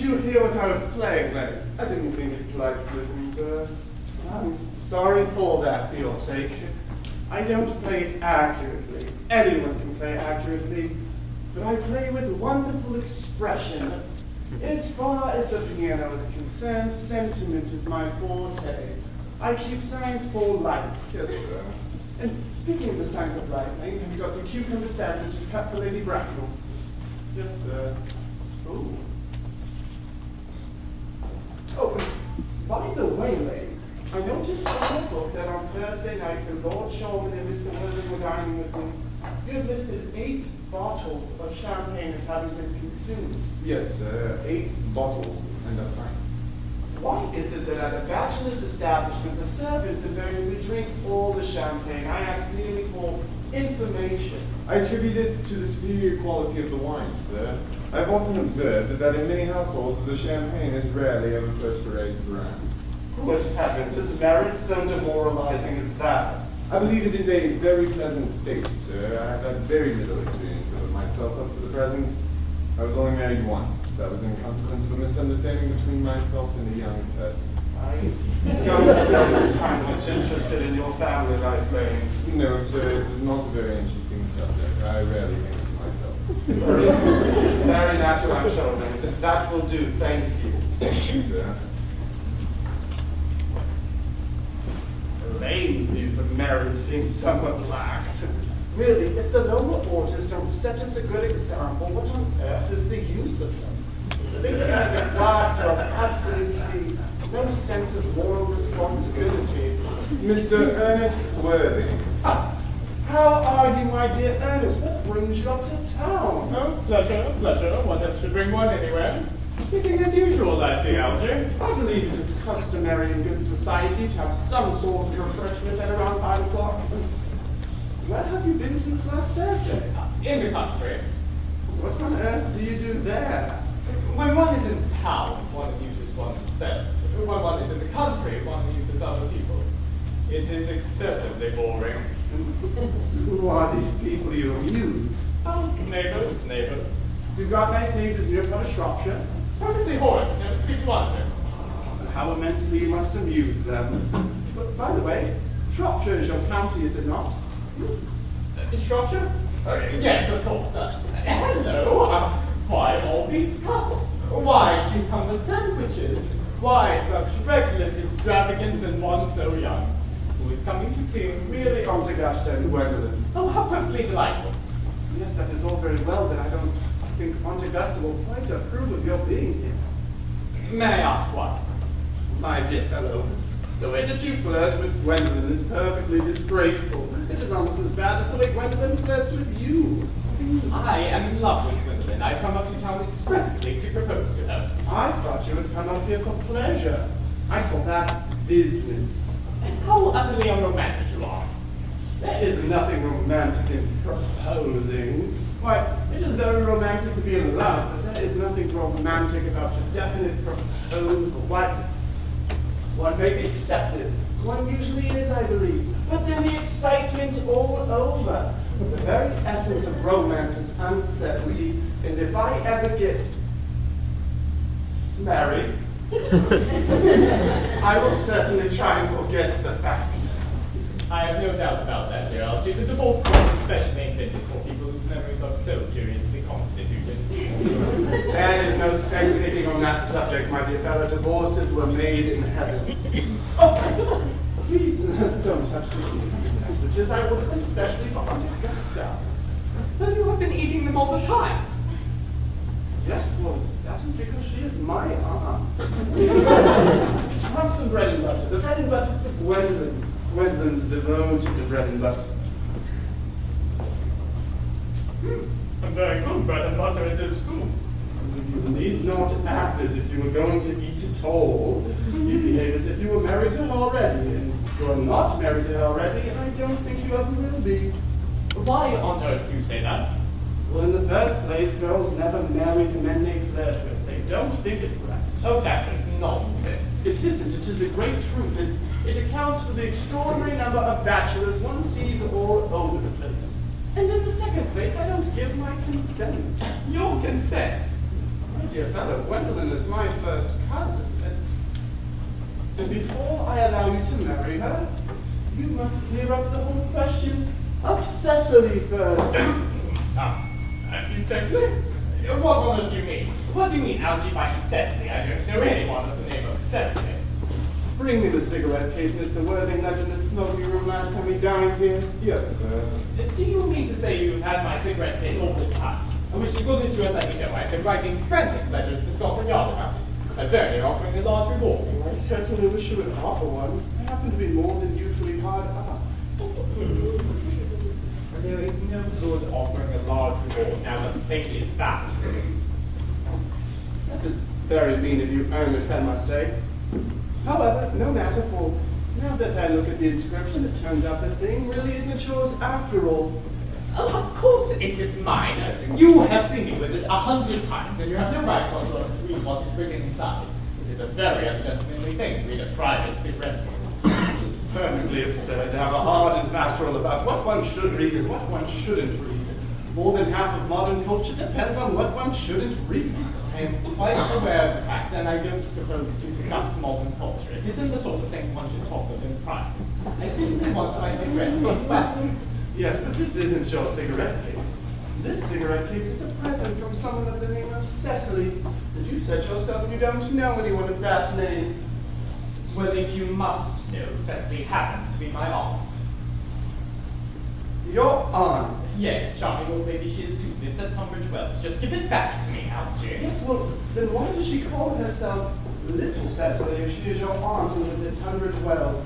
you hear what I was playing then? I didn't think it polite to listen, sir. I'm sorry for that, for your sake. I don't play accurately. Anyone can play accurately. But I play with wonderful expression. As far as the piano is concerned, sentiment is my forte. I keep signs for life. Yes, sir. And speaking of the signs of life, have you got the cucumber sandwiches cut for Lady Bracknell? Yes, sir. Ooh. Oh, by the way, lady, I noticed from your book that on Thursday night, the Lord Shulman and Mr. Worthing were dining with me. You have listed 8 bottles of champagne as having been consumed. Yes, sir. 8 bottles and a pint. Why is it that at a bachelor's establishment, the servants invariably drink all the champagne? I ask merely for information. I attribute it to the superior quality of the wine, sir. I've often observed that in many households the champagne is rarely of a first-rate brand. Good heavens, is marriage so demoralizing as that? I believe it is a very pleasant state, sir. I have had very little experience of it myself up to the present. I was only married once. That was in consequence of a misunderstanding between myself and a young person. I don't know the time much interested in your family life, Lane. No, sir, it is not a very interesting subject. I rarely think of myself. Very natural, I'm sure, Lane. That will do, thank you. Thank you, sir. Lane's views of marriage seem somewhat lax. Really, if the lower orders don't set us a good example, what on earth is the use of them? They seem as a class of absolutely no sense of moral responsibility. Mr. Earnest Worthing. Ah, how are you, my dear Ernest? What brings you up to town? Oh, pleasure, pleasure. What else should bring one anywhere? Speaking as usual, I see, Alger. I believe it is customary in good society to have some sort of refreshment at around 5 o'clock. Where have you been since last Thursday? In the country. What on earth do you do there? When one is in town, one amuses oneself. When one is in the country, one amuses other people. It is excessively boring. Who are these people you amuse? Oh, neighbours, neighbours. You've got nice neighbors near Shropshire. Perfectly horrid. Never speak to one of them. How immensely you must amuse them. But by the way, Shropshire is your county, is it not? Shropshire? Yes, of course. Hello. Why all these cups? Why cucumber sandwiches? Why such reckless extravagance in one so young? Who is coming to tea? Really, Ontegash and Gwendolyn. Oh, how perfectly delightful. Yes, that is all very well, but I don't think Ontegash will quite approve of your being here. May I ask why? My dear fellow, the way that you flirt with Gwendolyn is perfectly disgraceful. It is almost as bad as the way Gwendolyn flirts with you. I am in love with Gwendolyn. I've come up to town expressly to propose to her. I thought you had come up here for pleasure. I call that business. And how utterly unromantic you are. There is nothing romantic in proposing. Why, it is very romantic to be in love, but there is nothing romantic about a definite proposal. Why, one may be accepted. One usually is, I believe. But then the excitement's all over. The very essence of romance is uncertainty, and if I ever get married, I will certainly try and forget the fact. I have no doubt about that, dear Algy. The divorce court is especially invented for people whose memories are so curiously constituted. There is no speculating on that subject, my dear fellow. Divorces were made in heaven. Oh, please don't touch the sandwiches. I ordered them specially for Aunt Augusta. But you have been eating them all the time. Yes, well, that is because she is my aunt. Have some bread and butter. The bread and butter is for Gwendolyn. Gwendolyn's devoted to bread and butter. And very good bread and butter it is too. You need not act as if you were going to eat at all. You behave as if you were married to her already, and you're not married to her already, and I don't think you ever will be. Why on earth do you say that? Well, in the first place, girls never marry the men they flirt with. They don't think it right. Oh, that is nonsense. It isn't. It is a great truth. It accounts for the extraordinary number of bachelors one sees all over the place. And in the second place, I don't give my consent. Your consent? Right, dear fellow, Gwendolyn is my first cousin. And before I allow you to marry her, you must clear up the whole question of Cecily first. Cecily? What on earth do you mean? What do you mean, Algy, by Cecily? I don't know anyone of the name of Cecily. Bring me the cigarette case, Mr. Worthington, in the smoking room last time we dined here. Yes, sir. Do you mean to say you've had my cigarette case all this time? I wish to goodness you had let me know. I've been writing frantic letters to Scotland Yard about it. I swear they're offering a large reward. I certainly wish you would offer one. I happen to be more than usually hard up. There is no good offering a large reward now that the thing is found. That is very mean of you, Ernest, I must say. However, no matter, for now that I look at the inscription, it turns out the thing really isn't yours after all. Oh, of course it is mine. You have seen me with it 100 times, and you have no right whatsoever to read what is written inside. It is a very ungentlemanly thing to read a private cigarette case. It's perfectly absurd to have a hard and fast rule about what one should read and what one shouldn't read. More than half of modern culture depends on what one shouldn't read. I am quite aware of the fact, and I don't propose to discuss modern culture. It isn't the sort of thing one should talk of in private. I simply want my cigarette case back. Yes, but this isn't your cigarette case. This cigarette case is a present from someone of the name of Cecily. And you said yourself you don't know anyone of that name. Well, if you must know, Cecily happens to be my aunt. Your aunt? Yes, charming old lady she is too. Lives at Tunbridge Wells. Just give it back to me, Algy. Yes, well, then why does she call herself Little Cecily if she is your aunt and lives at Tunbridge Wells?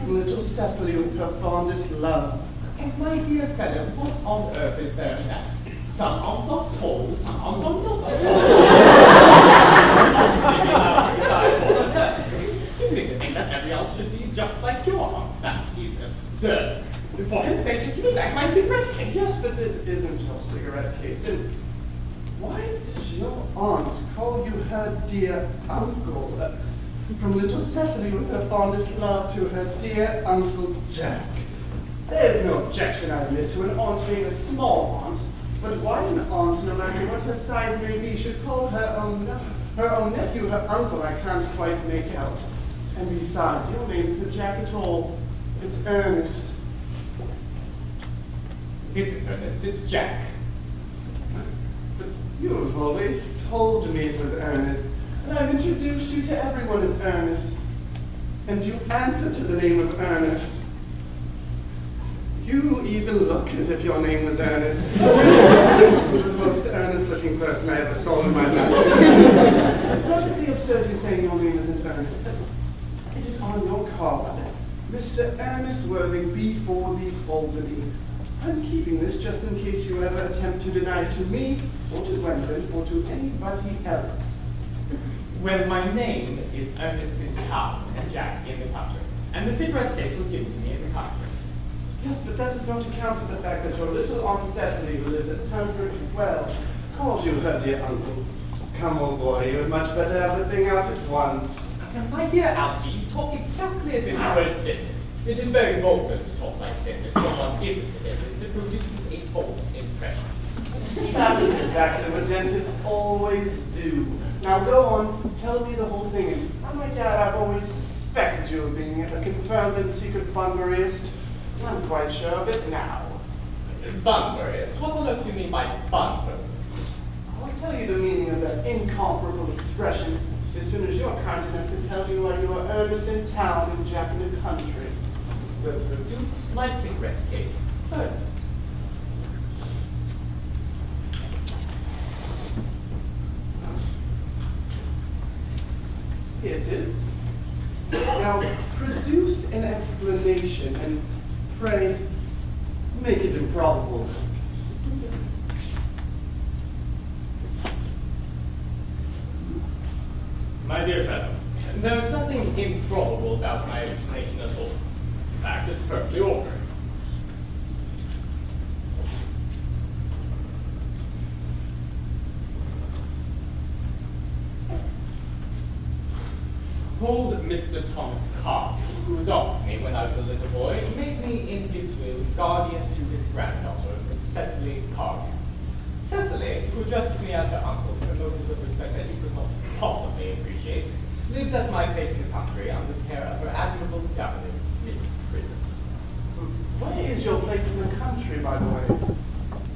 Little Cecily with her fondest love. And my dear fellow, what on earth is there in that? Some aunts are tall, some aunts are not tall. You seem to think that every aunt should be just like your aunt. That is absurd. For heaven's sake, just give me back my cigarette case. Yes, but this isn't your cigarette case. And why does your aunt call you her dear uncle? From little Cecily with her fondest love to her dear Uncle Jack. There's no objection, I admit, to an aunt being a small aunt, but why an aunt, no matter what her size may be, should call her own nephew her uncle, I can't quite make out. And besides, your name isn't Jack at all. It's Ernest. It isn't Ernest, it's Jack. But you have always told me it was Ernest, and I've introduced you to everyone as Ernest. And you answer to the name of Ernest. You even look as if your name was Ernest. The most earnest-looking person I ever saw in my life. It's perfectly absurd you saying your name isn't Ernest. It is on your card, Mr. Ernest Worthing B. 4 the Albany. I'm keeping this just in case you ever attempt to deny it to me, or to Gwendolyn, or to anybody else. Well, my name is Ernest in town and Jack in the country, and the cigarette case was given to me in the country. Yes, but that does not account for the fact that your little Aunt Cecily, who lives at Tunbridge Wells, calls you her dear uncle. Come, old boy, you had much better have the thing out at once. Now, my dear Algy, you talk exactly as if you were a dentist. It is very vulgar to talk like a dentist when one isn't a dentist. It produces a false impression. That is exactly what dentists always do. Now go on, tell me the whole thing. And by my dad, I've always suspected you of being a confirmed and secret Bunburyist. I'm quite sure of it now. Bunburyist? What on earth do you mean by Bunburyist? I'll tell you the meaning of that incomparable expression as soon as you're kind enough to tell me why you are Ernest in town and Jack in the country. Well, produce my cigarette case first. Here it is. Now, produce an explanation and pray, make it improbable. My dear fellow, there's nothing improbable about my explanation at all. In fact, it's perfectly ordinary. Old Mr. Thomas Carr, who adopted me when I was a little boy, made me in his will guardian to his granddaughter, Miss Cecily Carr. Cecily, who addresses me as her uncle for motives of respect that you could not possibly appreciate, lives at my place in the country under the care of her admirable governess, Miss Prison. Where is your place in the country, by the way?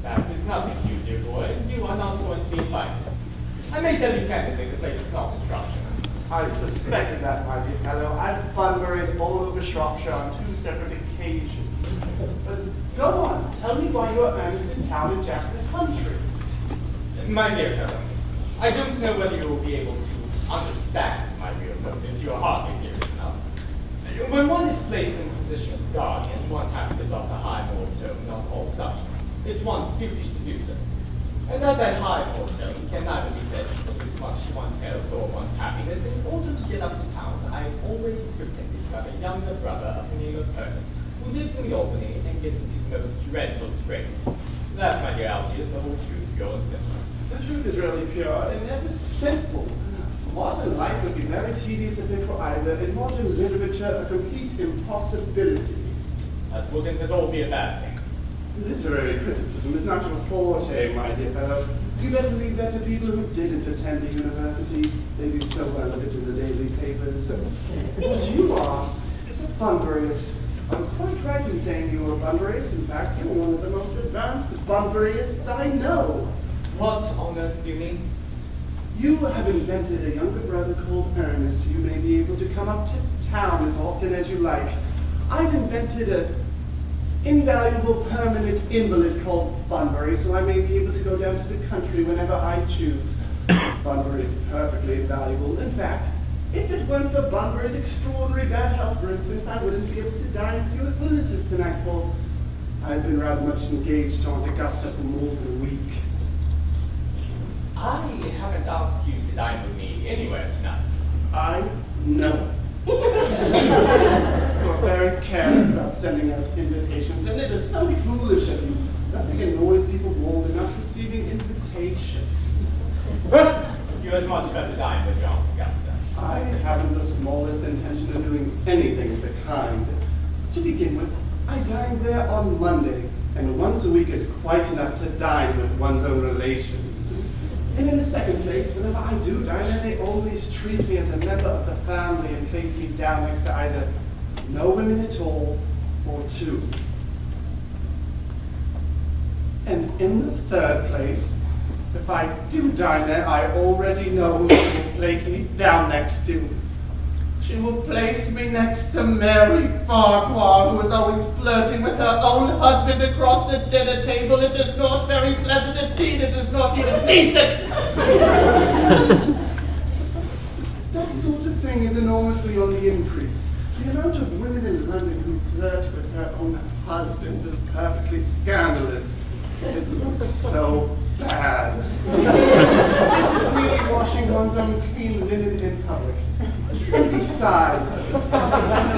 That is nothing to you, dear boy. You are not going to be invited. I may tell you candidly the place is not in Shropshire. I suspected that, my dear fellow. I've bunburyed all over Shropshire on 2 separate occasions. But go on, tell me why you are earnest in town and Jack in the country. My dear fellow, I don't know whether you will be able to understand my real motives. You are hardly serious enough. When one is placed in the position of guardian, one has to adopt a high moral tone on all subjects. It's one's duty to do so. And as that high moral tone can neither be said to produce much to one's health or one's happiness, in order to get up to town, I have always pretended to have a younger brother of the name of Earnest, who lives in the Albany and gets into the most dreadful scrapes. That, my dear Alfie, is the whole truth, pure and simple. The truth is really pure and never simple. Modern life would be very tedious if it were either. In modern literature, a complete impossibility. That wouldn't at all be a bad thing. Literary criticism is not your forte, my dear fellow. You better leave that to people who didn't attend the university. They do so well of it in the daily papers. What you are is a bunburyist. I was quite right in saying you were a bunburyist. In fact, you're one of the most advanced bunburyists I know. What on earth do you mean? You have invented a younger brother called Earnest. You may be able to come up to town as often as you like. I've invented an invaluable permanent invalid called Bunbury, so I may be able to go down to the country whenever I choose. Bunbury is perfectly invaluable. In fact, if it weren't for Bunbury's extraordinary bad health, for instance, I wouldn't be able to dine with you at Willis's tonight, for I've been rather much engaged to Aunt Augusta for more than a week. I haven't asked you to dine with me anywhere tonight. I know. You're very careless about sending out invitations, and it is so foolish of you. Nothing annoys people more than not receiving invitations. You had much better dine with your Aunt Augusta. I haven't the smallest intention of doing anything of the kind. To begin with, I dine there on Monday, and once a week is quite enough to dine with one's own relations. And in the second place, whenever I do dine there, they always treat me as a member of the family and place me down next to either no women at all or 2. And in the third place, if I do dine there, I already know who she will place me down next to. She will place me next to Mary Farquhar, who is always flirting with her own husband across the dinner table. It is not very pleasant indeed. It is not even decent. That sort of thing is enormously on the increase. The amount of women in London who flirt with their own husbands is perfectly scandalous. It looks so bad. It is really washing one's own clean linen in public. And besides, I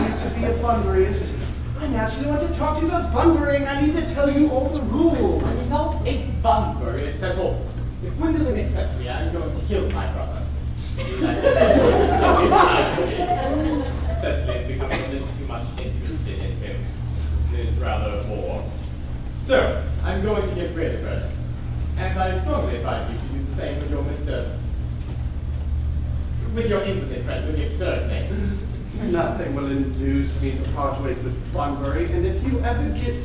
need to be a bunburyist. I naturally want to talk to you about bunburying. I need to tell you all the rules. I'm not a bunburyist at all. If Gwendolyn accepts me, I'm going to kill my brother. Cecily's becoming a little too much interested in him. It is rather a bore. So, I'm going to get rid of Earnest. And I strongly advise you to do the same with your with your invalid friend, with the absurd name. Nothing will induce me to part ways with Bunbury, and if you ever get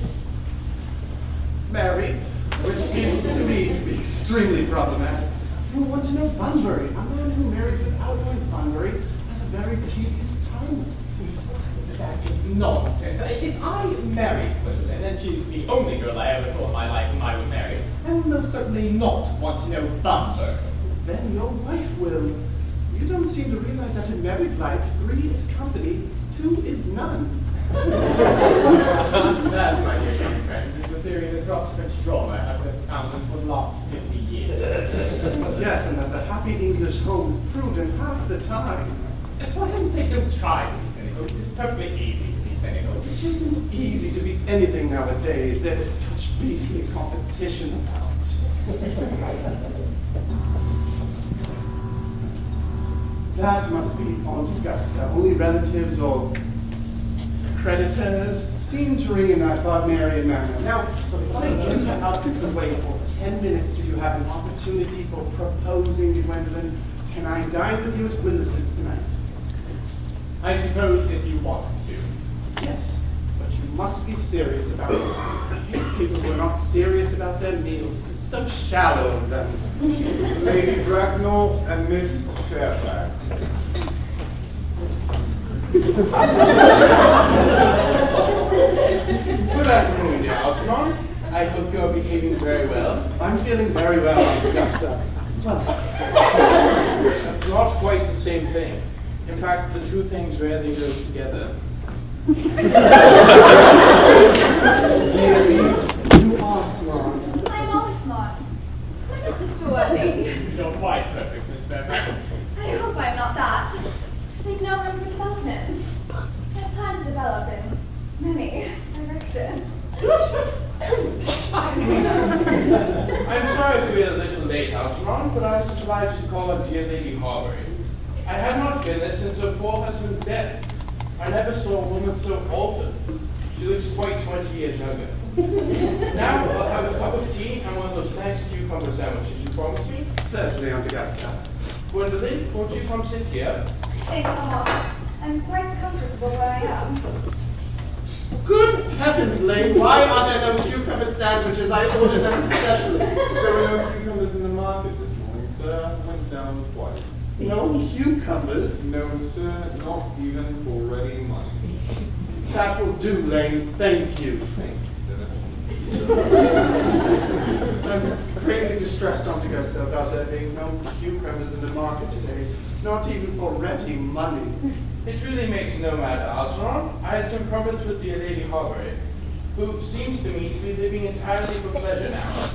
married, which seems to me to be extremely problematic, you will want to know Bunbury. A man who marries without knowing Bunbury has a very tedious time. That is nonsense. If I married Gwendolyn, and she's the only girl I ever saw in my life whom I would marry, I would most certainly not want to know Bunbury. Then your wife will. You don't seem to realize that in married life, 3 is company, 2 is none. That, my dear young friend, is the theory that Dr. Stromer has been founded for the last 50 years. Yes, and that the happy English home is proven half the time. For heaven's sake, don't try to be cynical. It's perfectly easy to be cynical. It isn't easy to be anything nowadays. There is such beastly competition about. That must be Aunt Augusta. Only relatives or creditors seem to ring in that Wagnerian manner. Now, if I enter out the way for it, 10 minutes till you have an opportunity for proposing to Gwendolyn. Can I dine with you at Willis's tonight? I suppose if you want to. Yes, but you must be serious about it. I hate people who are not serious about their meals. It's so shallow of them. Lady Bracknell and Miss Fairfax. Good afternoon, dear Algernon. I hope you are behaving very well. I'm feeling very well, Augusta. Well, That's not quite the same thing. In fact, the two things rarely go together. dearie, you are smart. I'm always smart. Look at Mr. Worthing. You're quite perfect, Miss Fairfax. I hope I'm not that. There's no room for development. I plan to develop in many directions. I'm sorry to be a little late, Algernon, but I was obliged to call on dear Lady Harbury. I had not been there since her poor husband's death. I never saw a woman so altered. She looks quite 20 years younger. Now I'll have a cup of tea and one of those nice cucumber sandwiches you promised me. Certainly, Aunt Augusta. Gwendolyn, won't you come sit here? Thanks, Mama. I'm quite comfortable where I am. Good heavens, Lane, why are there no cucumber sandwiches? I ordered them specially. There were no cucumbers in the market this morning, sir. I went down twice. No cucumbers? No, sir, not even for ready money. That will do, Lane. Thank you. Thank you, sir. I'm greatly distressed, Aunt Augusta, about there being no cucumbers in the market today. Not even for ready money. It really makes no matter, Algernon. I had some problems with dear Lady Harbury, who seems to me to be living entirely for pleasure now.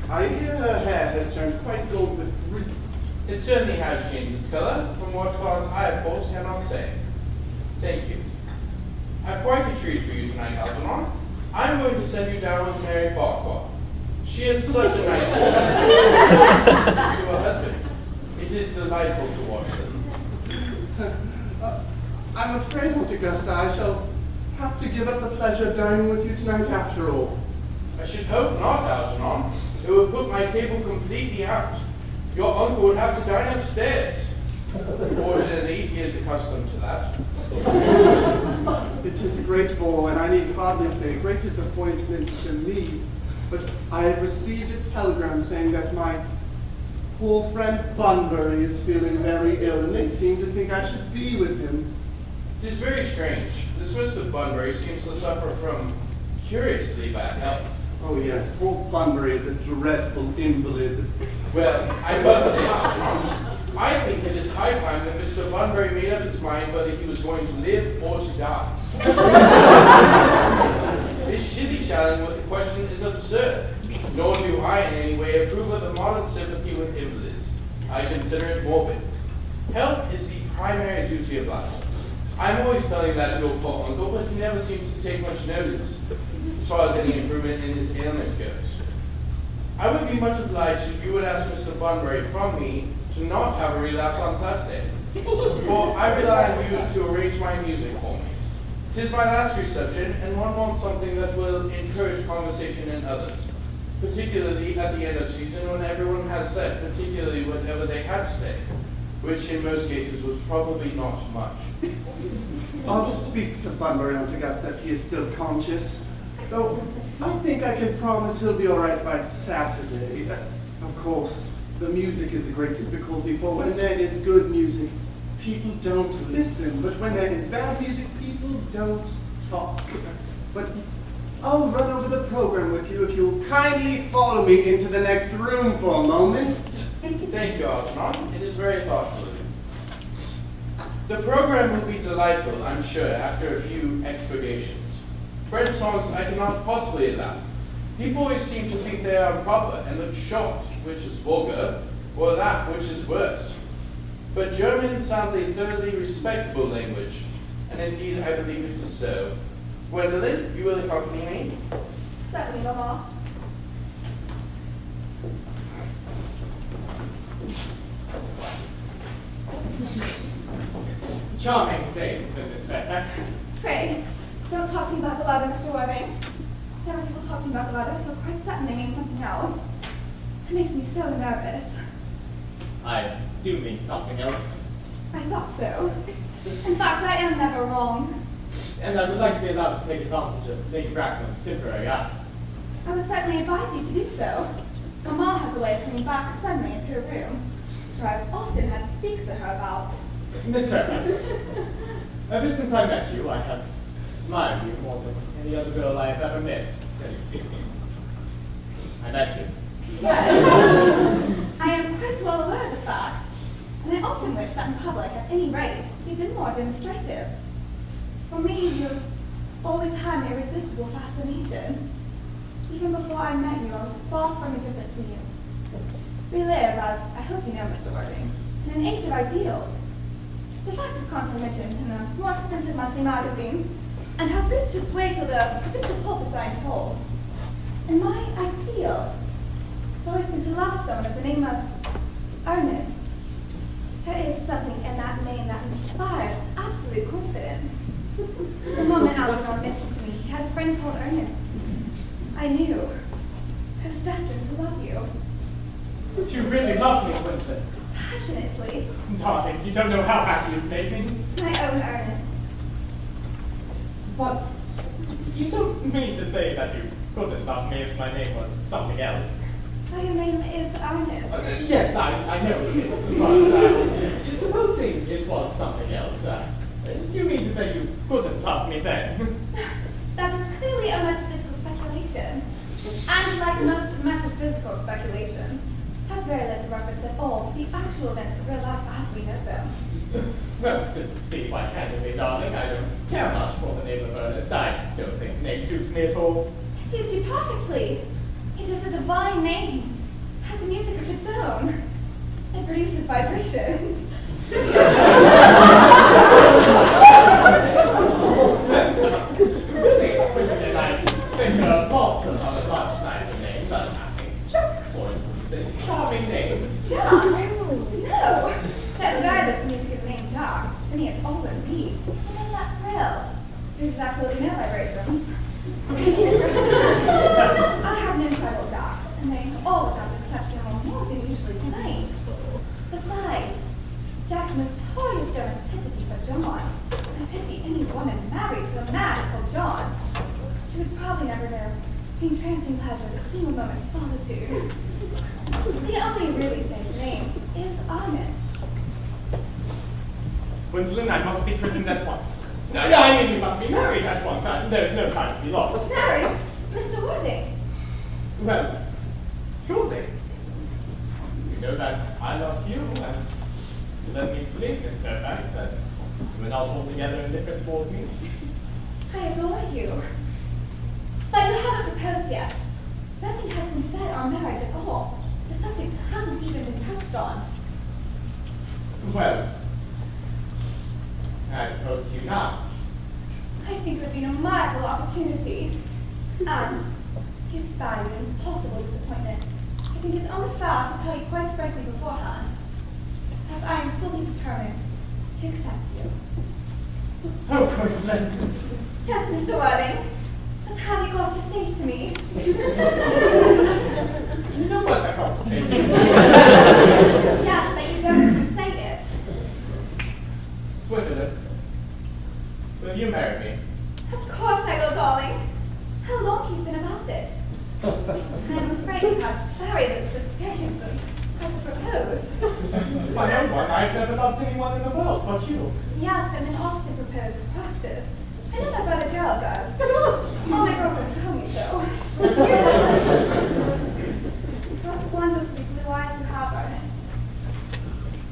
I hear her hair has turned quite gold with grief. It certainly has changed its color, from what cause I, of course, cannot say. Thank you. I've quite a treat for you tonight, Algernon. I'm going to send you down with Mary Farquhar. She is such a nice woman. To her husband. It is delightful to watch them. I'm afraid, Aunt Augusta, I shall have to give up the pleasure of dining with you tonight after all. I should hope not, Algernon. It would put my table completely out. Your uncle would have to dine upstairs. Fortunately, he is accustomed to that. It is a great bore, and I need hardly say a great disappointment to me, but I have received a telegram saying that my poor friend Bunbury is feeling very ill, and they seem to think I should be with him. It is very strange. This Mr. Bunbury seems to suffer from curiously bad health. Oh yes, poor Bunbury is a dreadful invalid. Well, I must say, Algernon, I think it is high time that Mr. Bunbury made up his mind whether he was going to live or to die. This shilly-shallying with the question is absurd, nor do I in any way approve of the modern sympathy with invalids. I consider it morbid. Health is the primary duty of life. I'm always telling that to your poor uncle, but he never seems to take much notice, as far as any improvement in his ailment goes. I would be much obliged if you would ask Mr. Bunbury from me to not have a relapse on Saturday, for I rely on you to arrange my music for me. 'Tis my last reception, and one wants something that will encourage conversation in others, particularly at the end of season when everyone has said particularly whatever they had to say, which in most cases was probably not much. I'll speak to Bunbury, Aunt Augusta, if he is still conscious. Though I think I can promise he'll be all right by Saturday. Of course, the music is a great difficulty, for when there is good music, people don't listen. But when there is bad music, people don't talk. But I'll run over the program with you if you'll kindly follow me into the next room for a moment. Thank you, Algernon. It is very thoughtful of you. The program will be delightful, I'm sure, after a few expurgations. French songs I cannot possibly allow. People always seem to think they are improper and look shocked, which is vulgar, or that which is worse. But German sounds a thoroughly respectable language, and indeed I believe it is so. Gwendolyn, you will accompany me? Certainly, Mama. Charming days for Miss Fairfax. Pray, don't talk to me about the ladder, Mr. Worthing. Whenever people talk to me about the ladder, I feel quite certain they mean something else. It makes me so nervous. I do mean something else. I thought so. In fact, I am never wrong. And I would like to be allowed to take advantage of Lady Bracknell's temporary absence. I would certainly advise you to do so. Mamma has a way of coming back suddenly into her room, which I've often had to speak to her about. Miss Fairfax, ever since I met you, I have admired you more than any other girl I have ever met since I met you. Yes. I am quite well aware of the fact, and I often wish that in public, at any rate, you'd been more demonstrative. For me, you've always had an irresistible fascination. Even before I met you, I was far from indifferent to you. We live, as I hope you know, Mr. Worthing, in an age of ideals. The fact is constantly mentioned in the more expensive monthly magazines, and has reached its way to the provincial pulpits, I am told. And my ideal has always been to love someone of the name of Earnest. There is something in that name that inspires absolute confidence. The moment Algernon mentioned to me he had a friend called Earnest, I knew I was destined to love you. But you really love me, Winston. Passionately. Darling, you don't know how happy you've made me. My own Earnest. But you don't mean to say that you couldn't love me if my name was something else. My name is Earnest. Yes, I know it is, but supposing it was something else, you mean to say you couldn't love me then? That is clearly a metaphysical speculation. And like most metaphysical speculation, has very little reference at all to the actual events of real life as we know them. Well, to speak quite candidly, darling, I don't care much for the name of Ernest. I don't think the name suits me at all. It suits you perfectly. It is a divine name. It has a music of its own. It produces vibrations. Really? Then I think lots of other much nicer names. I think Chuck, for instance, a charming name. Jack? No. That's very little music of the name Jack. To me, it's all indeed. And then that thrill. There's absolutely no vibrations. I have known several Jacks, and they all without exception are more than usually polite. Besides, Jack's notorious domesticity for John. I pity any woman married to a man called John. She would probably never know the entrancing pleasure of a single moment's solitude. The only really safe name is Honest. Gwendolyn, I must be christened at once. I mean, you must be married at once. There's no time to be lost. Married? Mr. Worthing? Well, surely. You know that I love you, and you let me believe, Miss Fairfax, that we're not altogether indifferent toward me. I adore you. But you haven't proposed yet. Nothing has been said on marriage at all. The subject hasn't even been touched on. Well, I propose to you now. I think it would be a remarkable opportunity. And to spare you an impossible disappointment, I think it's only fair to tell you quite frankly beforehand, as I am fully determined to accept you. Oh, Gwendolyn. Yes, Mr. Worthing. What have you got to say to me? You know what I've got to say to you. Yes, but you don't have to say it. Gwendolyn, will you marry me? Of course I will, darling. How long have you been about it? I'm afraid you have very little experience of how to propose. My own one, I've never loved anyone in the world but you. Yes, but men often propose with practice. I know my brother Gerald does. All my girlfriends tell me so. What wonderfully blue eyes you have, Ernest.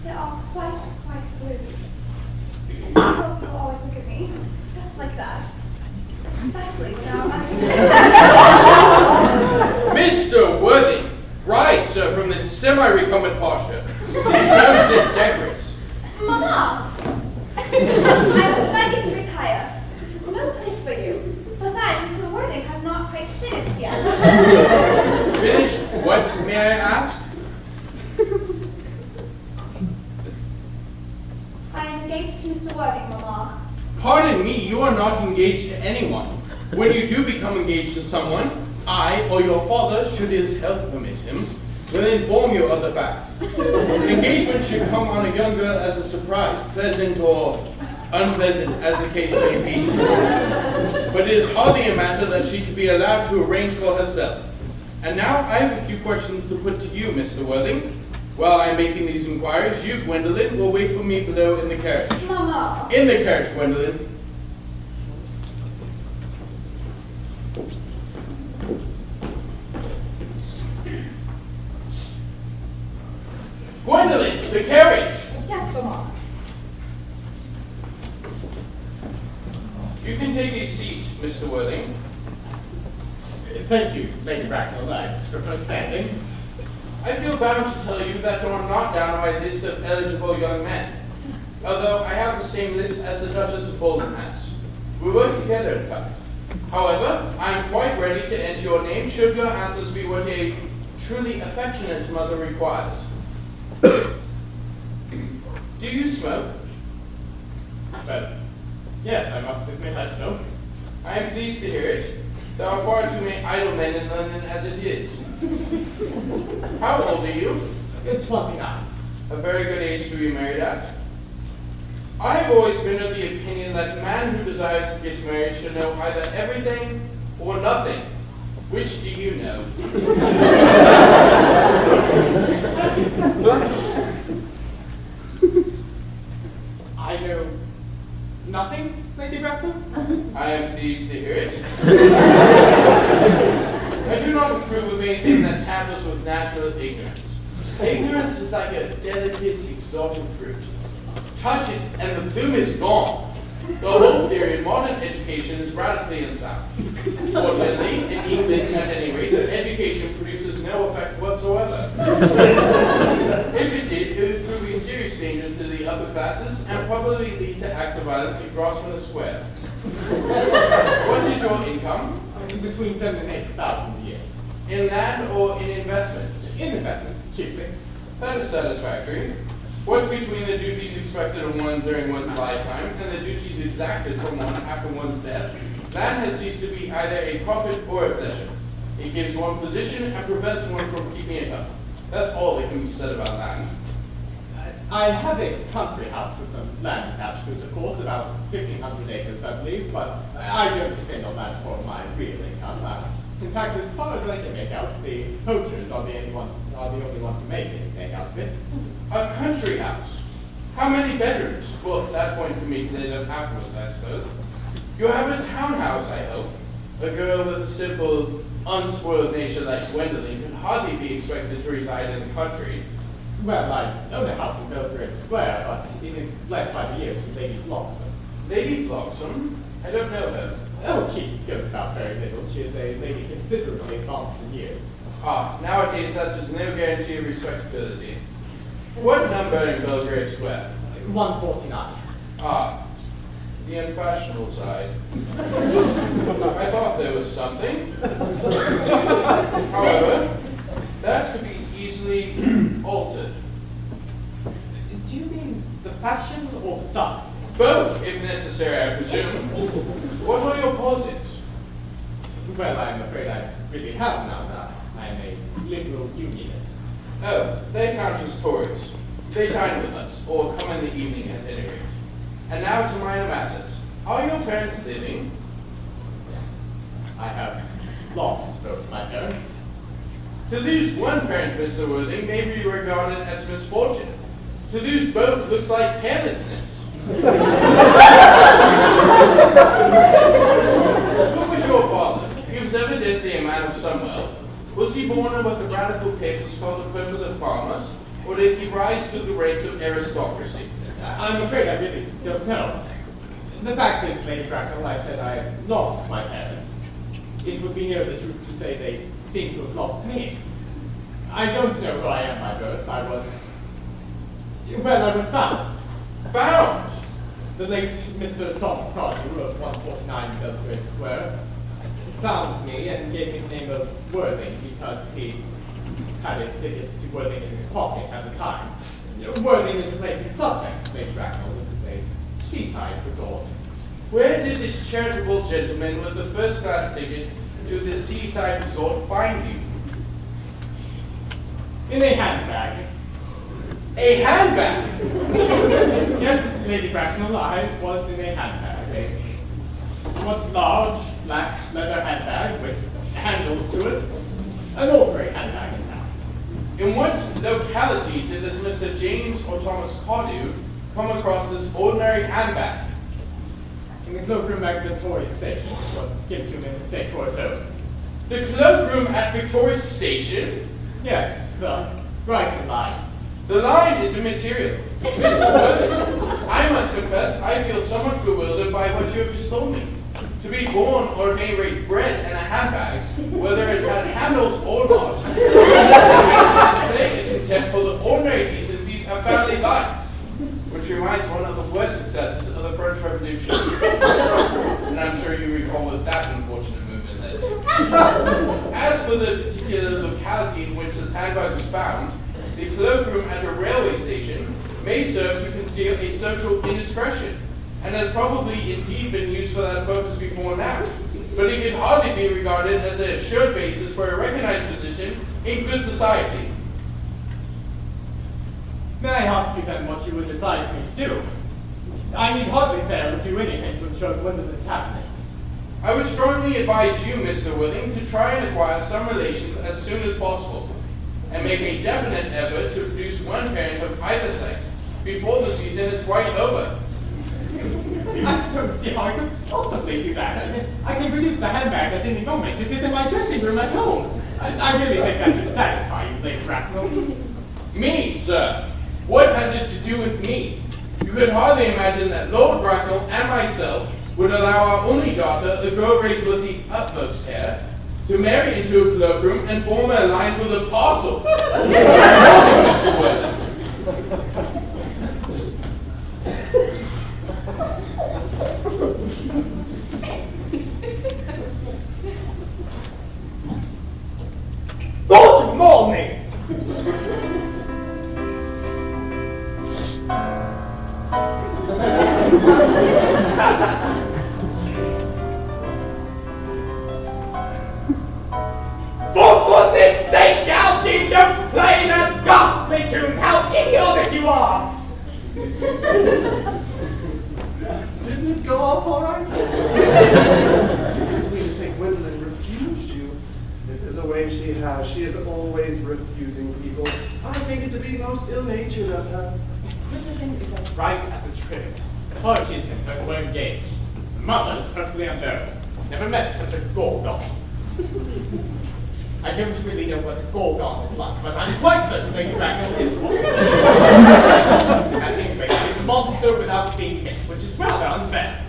They are quite blue. I hope you'll always look at me just like that. Especially when Mr. Worthing, rise, sir, from this semi-recumbent posture. Most indecorous. Mama! I would like you to retire. This is no place for you. Besides, Mr. Worthing has not quite finished yet. Finished? What, may I ask? I am engaged to Mr. Worthing, Mama. Pardon me, you are not engaged to anyone. When you do become engaged to someone, I or your father, should his health permit him, will inform you of the fact. Engagement should come on a young girl as a surprise, pleasant or unpleasant as the case may be. But it is hardly a matter that she could be allowed to arrange for herself. And now I have a few questions to put to you, Mr. Worthing. While I'm making these inquiries, you, Gwendolyn, will wait for me below in the carriage. Mama. In the carriage, Gwendolyn. Gwendolyn, the carriage! Yes, Mama. You can take a seat, Mr. Worthing. Thank you, Lady Bracknell. I prefer standing. I feel bound to tell you that you are not down on my list of eligible young men, although I have the same list as the Duchess of Bolton has. We work together, in fact. However, I am quite ready to enter your name should your answers be what a truly affectionate mother requires. Do you smoke? But, yes, I must admit I smoke. I am pleased to hear it. There are far too many idle men in London as it is. How old are you? 29. A very good age to be married at. I have always been of the opinion that a man who desires to get married should know either everything or nothing. Which do you know? I know nothing, Lady Bracknell. I am pleased to hear it. I do not approve of anything that tampers with natural ignorance. Ignorance is like a delicate, exotic fruit. Touch it, and the bloom is gone. The whole theory of modern education is radically unsound. Fortunately, in England, at any rate, education produces no effect whatsoever. If it did, it would prove a serious danger to the upper classes and probably lead to acts of violence in Grosvenor Square. What is your income? Between 7,000 and 8,000 a year. In land or in investments? In investments, chiefly. That is satisfactory. What's between the duties expected of one during one's lifetime and the duties exacted from one after one's death? Land has ceased to be either a profit or a pleasure. It gives one position and prevents one from keeping it up. That's all that can be said about land. I have a country house with some land attached to it, of course, about 1,500 acres, I believe, but I don't depend on that for my real income. In fact, as far as I can make out, the poachers are the only ones who make anything out of it. A country house. How many bedrooms? Well, that point can be cleared up afterwards, I suppose. You have a townhouse, I hope. A girl with a simple, unspoiled nature like Gwendolyn could hardly be expected to reside in the country. Well, I own a house in Belgrade Square, but it is left by the year to Lady Bloxham. Lady Bloxham? I don't know her. Oh, she goes about very little. She is a lady considerably advanced in years. Ah, nowadays that is no guarantee of respectability. What number in Belgrade Square? 149. Ah, the unfashionable side. I thought there was something. However, that could be easily altered. Do you mean the fashion or the style? Both, if necessary, I presume. What are your politics? Well, I'm afraid I really have none. I am a liberal unionist. Oh, they count as Tories. They dine with us, or come in the evening at any rate. And now to minor matters. Are your parents living? I have lost both my parents. To lose one parent, Mr. Worthing, may be regarded as misfortune. To lose both looks like carelessness. Who was your father? He was evidently a man of some wealth. Was he born in what the radical papers call the primitive farmers, or did he rise through the ranks of aristocracy? I'm afraid I really don't know. The fact is, Lady Bracknell, I said I lost my parents. It would be near the truth to say they seem to have lost me. I don't know who I am by birth. I was found. Found! The late Mr. Thomas Cardew of 149 Belgrade Square found me and gave me the name of Worthing because he had a ticket to Worthing in his pocket at the time. Worthing is a place in Sussex, Lady Bracknell. It is a seaside resort. Where did this charitable gentleman with the first-class ticket to the seaside resort find you? In a handbag. A handbag? Yes, Lady Bracknell, I was in a handbag. A somewhat large, black leather handbag with handles to it. An ordinary handbag, in fact. In what locality did this Mr. James or Thomas Cardew come across this ordinary handbag? In the cloakroom at Victoria Station. It was given to him in the state for his own. The cloakroom at Victoria Station? Yes, the writing line. The line is immaterial. Mr. Wood, I must confess I feel somewhat bewildered by what you have just told me. To be born, or at any rate bred, in a handbag, whether it had handles or not, display a contempt for the ordinary decencies of family life, which reminds one of the worst successes of the French Revolution. And I'm sure you recall what that unfortunate movement led to. As for the particular locality in which this handbag was found, the cloakroom at a railway station may serve to conceal a social indiscretion, and has probably indeed been used for that purpose before now. But it can hardly be regarded as a assured basis for a recognized position in good society. May I ask you then what you would advise me to do? I need hardly say I would do anything to ensure Gwendolyn's happiness. I would strongly advise you, Mr. Willing, to try and acquire some relations as soon as possible, and make a definite effort to produce one parent of either sex before the season is quite over. I don't see how I could possibly do that. I can produce the handbag at any moment. It is in my dressing room at home. I really think that should satisfy you, Lady Bracknell. Me, sir? What has it to do with me? You could hardly imagine that Lord Bracknell and myself would allow our only daughter, a girl raised with the utmost care, to marry into a cloakroom and form an alliance with a parcel. Mr. Wood. Good morning! For goodness sake, Algy, don't play that ghastly tune! How idiotic you are! Didn't it go off all right? You told me to say Gwendolyn refused you. If there's a way she has, she is always refusing people. I think it to be most ill-natured of her. Gwendolyn is as right as a trivet. As far as she's concerned, we're engaged. The mother is perfectly unbearable. Never met such a gorgon. I don't really know what a gorgon is like, but I'm quite certain Lady Bracknell is one. At any rate, she's a monster without being hit, which is rather unfair.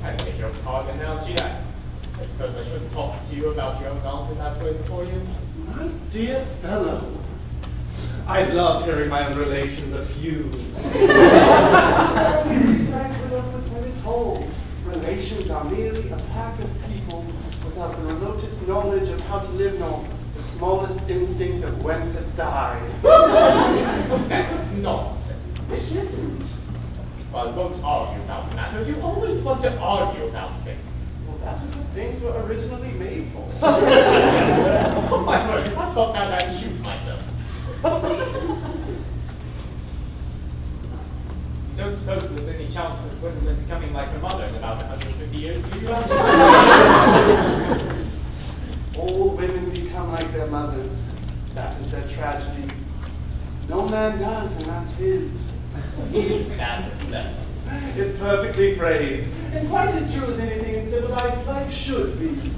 I beg your pardon, Algy. I suppose I shouldn't talk to you about your own aunt in that way before you. My dear fellow, I love hearing my own relations abused. Exactly what the poet holds. Relations are merely a pack of people without the remotest knowledge of how to live nor the smallest instinct of when to die. That is nonsense. It isn't. Well, don't argue about the matter. You always want to argue about things. Well, that is what things were originally made for. Oh my word, if I thought that, I'd shoot myself. Don't suppose there's any chance of Gwendolyn becoming like her mother in about 150 years, do you? All women become like their mothers. That is their tragedy. No man does, and that's his. Is that clever? It's perfectly phrased, and quite as true as anything in civilized life should be.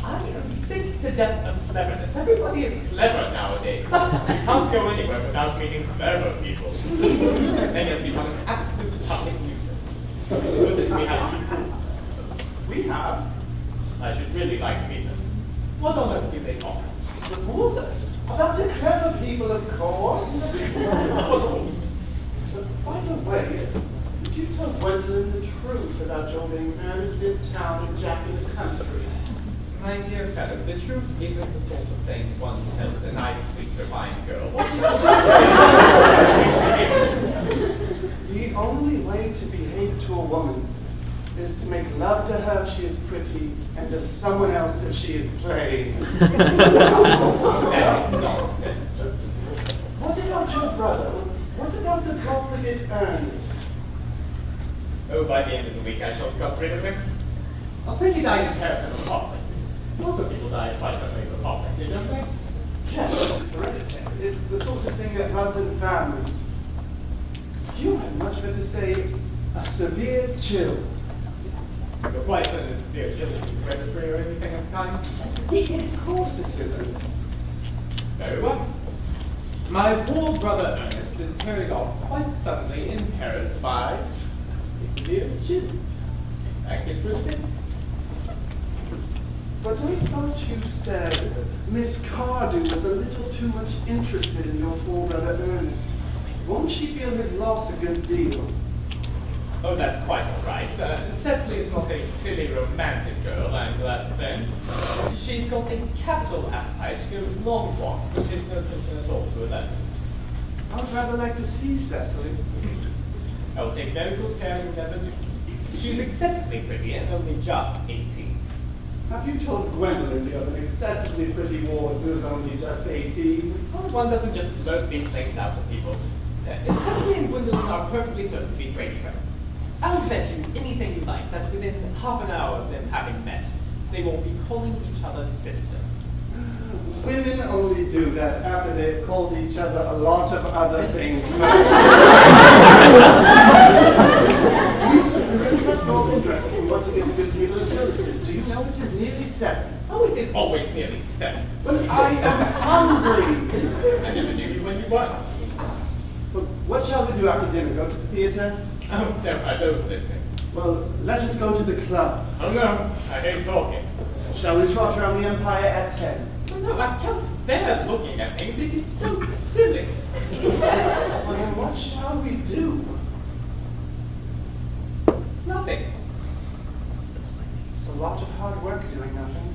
I am sick to death of cleverness. Everybody is clever nowadays. You can't go anywhere without meeting clever people. Then has become an absolute public nuisance. It's good that we have equals. We have I should really like to meet them. What on earth do they offer? reported about the clever people, of course. What fools? But by the way, did you tell Gwendolyn the truth about your being Ernest in town and Jack in the country? My dear fellow, the truth isn't the sort of thing one tells a nice, sweet, refined girl. What The only way to behave to a woman is to make love to her if she is pretty, and to someone else if she is plain. That is nonsense. What about your brother? What about the profligate Earnest? Oh, by the end of the week I shall have got rid of him. I'll say he died in Paris of apoplexy. Lots of people die twice after of apoplexy, don't they? Yes, it's hereditary. It's the sort of thing that runs in families. You had much better say a severe chill. Your wife and his spirituality hereditary or anything of the kind? Of course it isn't. Very well. My poor brother Ernest is carried off quite suddenly in Paris by a severe chill. That gets rid of him. But I thought you said Miss Cardew was a little too much interested in your poor brother Ernest. Won't she feel his loss a good deal? Oh, that's quite all right. Cecily is not a silly, romantic girl, I'm glad to say. She's got a capital appetite. She goes long walks and gives no attention at all to her lessons. I would rather like to see Cecily. I will take very good care you never do. She's excessively pretty and only just 18. Have you told Gwendolyn you have an excessively pretty ward who is only just 18? Well, one doesn't just blurt these things out to people. Cecily and Gwendolyn are perfectly certain to be great friends. I'll bet you anything you like that within half an hour of them having met, they will be calling each other sister. Women only do that after they've called each other a lot of other things. First of all, interesting. What to get a good table of notices. Do you know it is nearly 7? Oh, it is always nearly 7. But I am hungry. I never knew you when you weren't. Well, what shall we do after dinner? Go to the theatre? Oh, no, I don't listen. Well, let us go to the club. Oh, no, I hate talking. Shall we trot around the Empire at 10? Oh, no, I can't bear looking at things. It is so silly. Well, then what shall we do? Nothing. It's a lot of hard work doing nothing.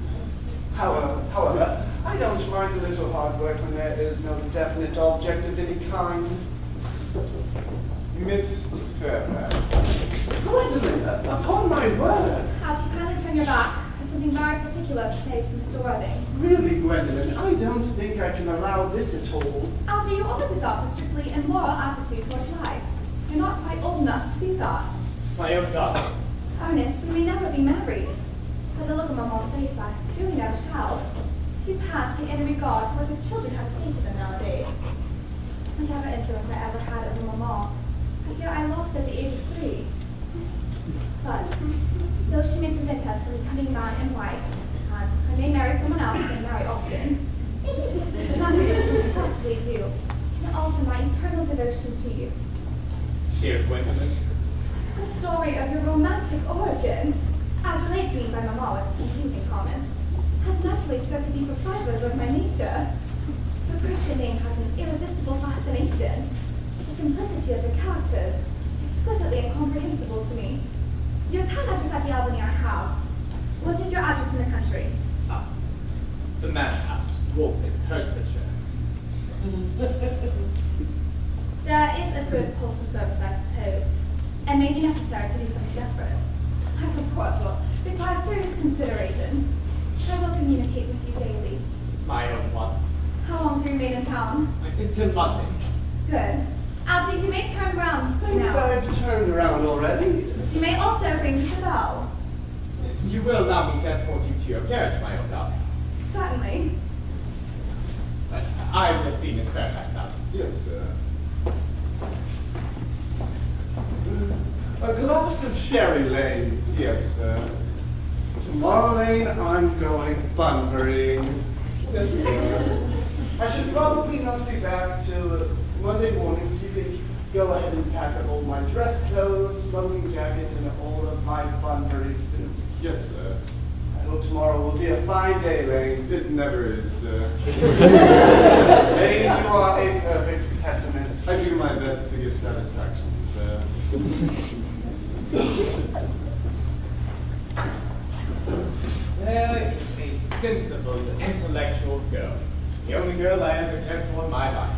However, I don't mind a little hard work when there is no definite object of any kind. Miss Fairfax. Gwendolyn, upon my word. As you kindly turn your back, there's something very particular to say to Mr. Worthing. Really, Gwendolyn, I don't think I can allow this at all. Algy, you always adopt a strictly immoral attitude towards life. You're not quite old enough to do that. My own daughter. Ernest, we may never be married. By the look of Maman's face, I really never shall. You pass the any regard for what the children have to say to them nowadays. Whatever influence I ever had over Maman, I fear I lost at the age of 3. But, though she may prevent us from becoming man and wife, and I may marry someone else and marry often, nothing that could possibly do can alter my eternal devotion to you. Dear Gwendolyn. The story of your romantic origin, as relayed to me by Mamma with confusing comments, has naturally struck the deeper fibers of my nature. The Christian name has an irresistible fascination. The simplicity of the characters, exquisitely incomprehensible to me. Your town address at the Albany I have. What is your address in the country? Ah, the Manor House, Woolsey, Hertfordshire. There is a good postal service, I suppose, and may be necessary to do something desperate. That, of course, will require serious consideration. I will communicate with you daily. My own one. How long do you remain in town? Until Monday. Good. Algy, you may turn round Thanks, now. I've turned around already. You may also ring the bell. You will allow me to escort you to your carriage, my own daughter. Certainly. But I will see Miss Fairfax out. Yes, sir. A glass of sherry, Lane. Yes, sir. Tomorrow, Lane, I'm going bunburying. Yes, sir. I should probably not be back till Monday morning, so you can go ahead and pack up all my dress clothes, smoking jacket, and all of my Bunbury suits. Yes, sir. I hope tomorrow will be a fine day, Lane. It never is, sir. Lane, you are a perfect pessimist. I do my best to give satisfaction, sir. Well, it's a sensible, intellectual girl. The only girl I ever cared for in my life.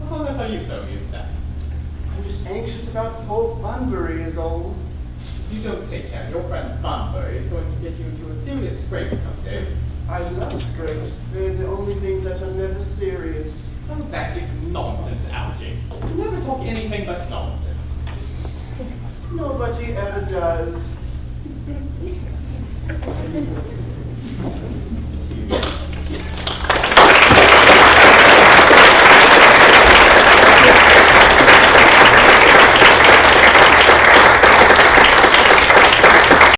Well, how about you, so, Eustace? I'm just anxious about poor Bunbury is all. you don't take care, your friend Bunbury is going to get you into a serious scrape someday. I love scrapes. They're the only things that are never serious. Oh, that is nonsense, Algy. You never talk anything but nonsense. Nobody ever does.